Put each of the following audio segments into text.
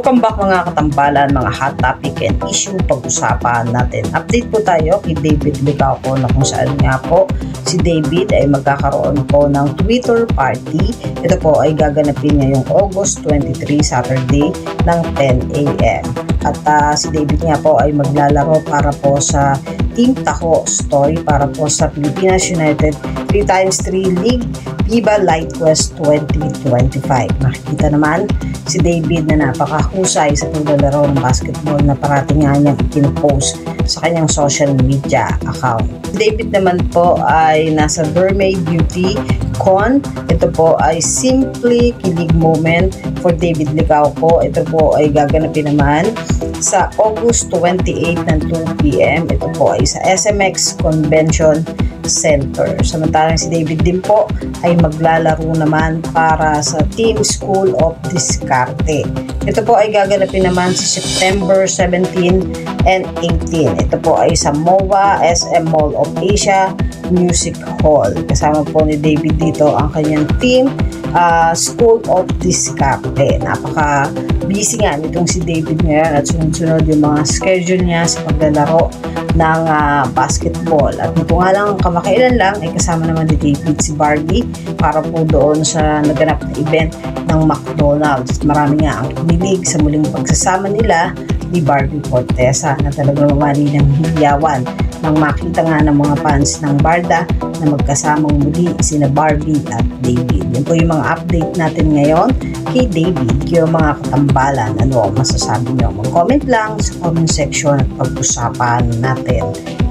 Welcome back mga katambalan, mga hot topic and issue pag-usapan natin. Update po tayo kay David Licauco na kung saan nga po si David ay magkakaroon po ng Twitter party. Ito po ay gaganapin ngayong August 23, Saturday ng 10 a.m. At si David nga po ay maglalaro para po sa Team Taho Story para po sa Pilipinas United 3x3 League Viva Light Quest 2025. Nakikita naman si David na napakahusay sa paglalaro ng basketball na parating nga niyang ipinupost sa kanyang social media account. Si David naman po ay nasa Gourmet Beauty Con. Ito po ay simply kilig moment for David Licauco. Ito po ay gaganapin naman sa August 28 ng 2 p.m. Ito po ay sa SMX Convention Center. Samantalang si David din po ay maglalaro naman para sa Team School of Discarte. Ito po ay gaganapin naman sa September 17 and 18. Ito po ay sa MOA SM Mall of Asia Music Hall. Kasama po ni David dito ang kanyang team School of Discarte. Napaka busy nga nitong si David ngayon at sunod-sunod yung mga schedule niya sa paglalaro ng basketball. At ito nga lang, kamakailan lang ay kasama naman ni David si Barbie para po doon sa naganap na event ng McDonald's. Marami nga ang kumilig sa muling pagsasama nila ni Barbie Fortesa na talagang mamali ng hiyawan nang makita nga ng mga fans ng Barda na magkasamang muli sina Barbie at David. Yan po yung mga update natin ngayon kay David. Yung mga katambalan, ano masasabi nyo? Mag-comment lang sa comment section at pag-usapan natin.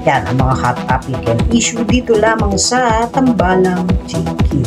Yan ang mga hot topic and issue dito lamang sa Tambalang Chiki.